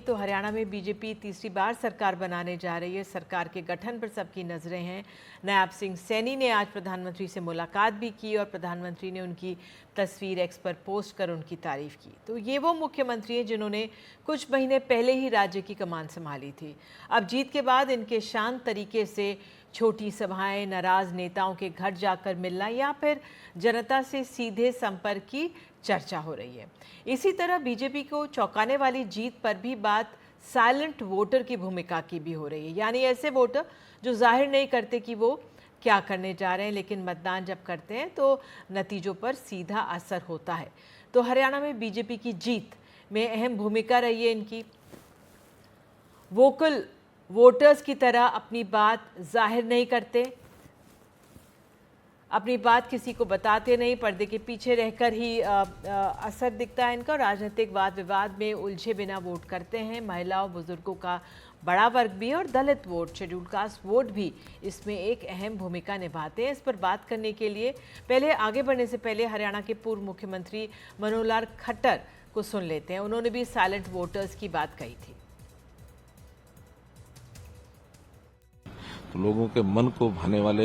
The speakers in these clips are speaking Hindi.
तो हरियाणा में बीजेपी तीसरी बार सरकार बनाने जा रही है। सरकार के गठन पर सबकी नजरें हैं। नायब सिंह सैनी ने आज प्रधानमंत्री से मुलाकात भी की और प्रधानमंत्री ने उनकी तस्वीर एक्स पर पोस्ट कर उनकी तारीफ की। तो ये वो मुख्यमंत्री हैं जिन्होंने कुछ महीने पहले ही राज्य की कमान संभाली थी। अब जीत के बाद इनके शांत तरीके से छोटी सभाएं, नाराज नेताओं के घर जाकर मिलना या फिर जनता से सीधे संपर्क की चर्चा हो रही है। इसी तरह बीजेपी को चौंकाने वाली जीत पर भी बात साइलेंट वोटर की भूमिका की भी हो रही है, यानी ऐसे वोटर जो जाहिर नहीं करते कि वो क्या करने जा रहे हैं, लेकिन मतदान जब करते हैं तो नतीजों पर सीधा असर होता है। तो हरियाणा में बीजेपी की जीत में अहम भूमिका रही है इनकी। वोकल वोटर्स की तरह अपनी बात जाहिर नहीं करते, अपनी बात किसी को बताते नहीं, पर्दे के पीछे रहकर ही असर दिखता है इनका। राजनीतिक वाद विवाद में उलझे बिना वोट करते हैं। महिलाओं, बुजुर्गों का बड़ा वर्ग भी और दलित वोट, शेड्यूल कास्ट वोट भी इसमें एक अहम भूमिका निभाते हैं। इस पर बात करने के लिए पहले आगे बढ़ने से पहले हरियाणा के पूर्व मुख्यमंत्री मनोहर लाल खट्टर को सुन लेते हैं। उन्होंने भी साइलेंट वोटर्स की बात कही थी। तो लोगों के मन को भाने वाले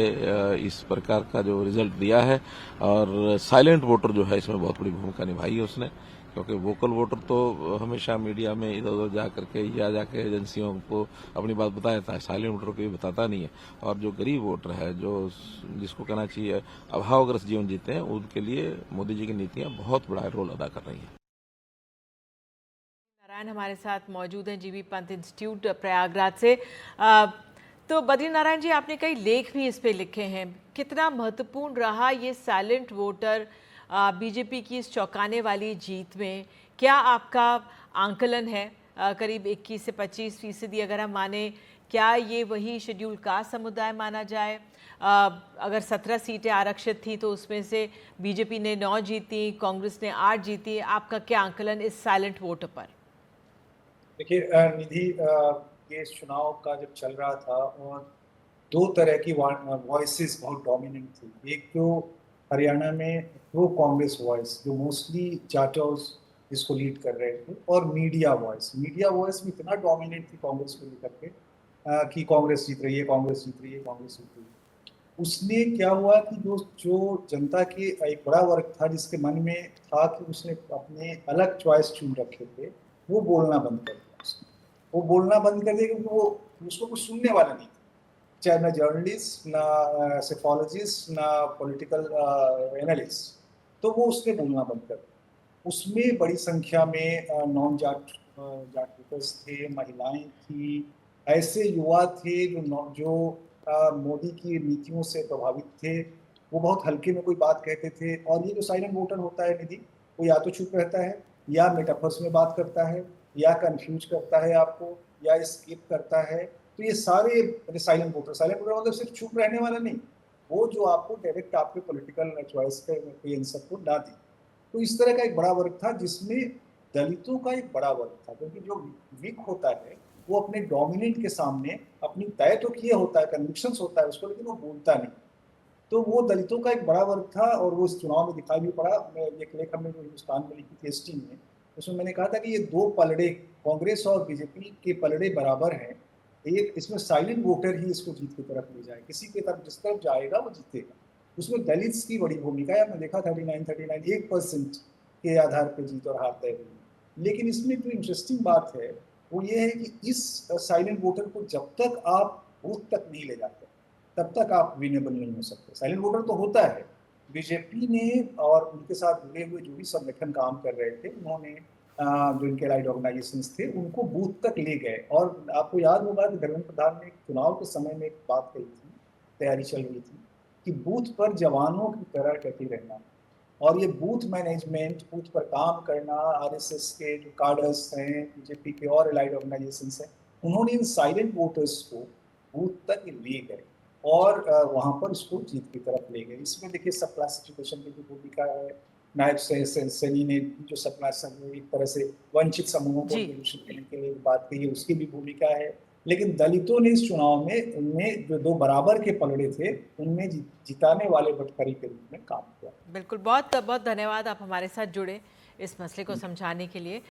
इस प्रकार का जो रिजल्ट दिया है और साइलेंट वोटर जो है इसमें बहुत बड़ी भूमिका निभाई है उसने, क्योंकि वोकल वोटर तो हमेशा मीडिया में इधर उधर जा करके या जाके एजेंसियों को अपनी बात बताता है, साइलेंट वोटर को भी बताता नहीं है। और जो गरीब वोटर है, जो जिसको कहना चाहिए अभावग्रस्त जीवन जीते हैं, उनके लिए मोदी जी की नीतियां बहुत बड़ा रोल अदा कर रही हैं। नारायण हमारे साथ मौजूद हैं जीबी पंत इंस्टीट्यूट प्रयागराज से। तो बद्री नारायण जी, आपने कई लेख भी इस पे लिखे हैं। कितना महत्वपूर्ण रहा ये साइलेंट वोटर बीजेपी की इस चौंकाने वाली जीत में? क्या आपका आंकलन है? करीब 21 से 25% अगर हम माने, क्या ये वही शेड्यूल कास्ट समुदाय माना जाए? अगर 17 सीटें आरक्षित थी तो उसमें से बीजेपी ने 9 जीती, कांग्रेस ने 8 जीती। आपका क्या आंकलन इस साइलेंट वोटर पर? देखिए निधि, ये चुनाव का जब चल रहा था और दो तरह की वॉइसेस बहुत डोमिनेंट थी। एक तो हरियाणा में प्रो कांग्रेस वॉइस जो मोस्टली जाटोज इसको लीड कर रहे थे, और मीडिया वॉइस भी इतना डोमिनेंट थी कांग्रेस को लेकर के कि कांग्रेस जीत रही है, कांग्रेस जीत रही है, कांग्रेस जीत रही है। उसने क्या हुआ कि जो जो जनता के एक बड़ा वर्ग था जिसके मन में था कि उसने अपने अलग चॉइस चुन रखे थे, वो बोलना बंद कर दिया उसने। वो बोलना बंद कर दिया क्योंकि वो उसको कुछ सुनने वाला नहीं था, चाहे ना जर्नलिस्ट, ना सेफोलॉजिस्ट, ना पॉलिटिकल एनालिस्ट। तो वो उसने बोलना बंद कर दिया। उसमें बड़ी संख्या में नॉन जाट जाट वोटर्स थे, महिलाएं थी, ऐसे युवा थे जो मोदी की नीतियों से प्रभावित थे। वो बहुत हल्के में कोई बात कहते थे। और ये जो साइलेंट वोटर होता है निधि, वो या तो चुप रहता है, या मेटाफर्स में बात करता है, या कंफ्यूज करता है आपको, या स्किप करता है। तो ये सारे साइलेंट वोटर मतलब सिर्फ चुप रहने वाला नहीं, वो जो आपको डायरेक्ट आपके पॉलिटिकल चॉइस के आंसर को ना दे। तो इस तरह का एक बड़ा वर्ग था जिसमें दलितों का एक बड़ा वर्ग था, क्योंकि जो वीक होता है वो अपने डोमिनेंट के सामने अपनी तय तो किए होता है, कन्विक्शंस होता है उसको, लेकिन वो बोलता नहीं। तो वो दलितों का एक बड़ा वर्ग था और वो इस चुनाव में दिखाई भी पड़ा। मैं एक लेख हमने जो हिंदुस्तान में लिखी थी एसटी में, उसमें मैंने कहा था कि ये दो पलड़े, कांग्रेस और बीजेपी के पलड़े बराबर हैं। एक इसमें साइलेंट वोटर ही इसको जीत की तरफ ले जाए, किसी की तरफ जिस तरफ जाएगा वो जीतेगा। उसमें दलित की बड़ी भूमिका है। आपने देखा 39 1% के आधार पर जीत और हार तय हुई। लेकिन इसमें जो इंटरेस्टिंग बात है वो ये है कि इस साइलेंट वोटर को जब तक आप बूथ तक नहीं ले जाते, तब तक आप विनेबल नहीं हो सकते। साइलेंट वोटर तो होता है। बीजेपी ने और उनके साथ जुड़े हुए जो भी संगठन काम कर रहे थे, उन्होंने जो इनके राइट ऑर्गेनाइजेशंस थे उनको बूथ तक ले गए। और आपको याद होगा कि धर्मेंद्र प्रधान ने चुनाव के समय में एक बात कही थी, तैयारी चल रही थी, कि बूथ पर जवानों की तरह डटे रहना। और ये बूथ मैनेजमेंट, बूथ पर काम करना, आरएसएस के जो कार्डर्स हैं, बीजेपी के और एलाइड ऑर्गेनाइजेशंस हैं, उन्होंने इन साइलेंट वोटर्स को बूथ तक ले गए और वहां पर उसको जीत की तरफ ले गए। इसमें देखिए सब क्लासिफिकेशन की भी भूमिका है। नायब सैनी ने जो सब एक तरह से वंचित समूहों को सोल्यूशन देने के लिए बात कही है, उसकी भी भूमिका है। लेकिन दलितों ने इस चुनाव में उनमें जो दो बराबर के पलड़े थे, उनमें जिताने वाले बटखरी के रूप में काम किया। बिल्कुल, बहुत बहुत धन्यवाद, आप हमारे साथ जुड़े इस मसले को समझाने के लिए।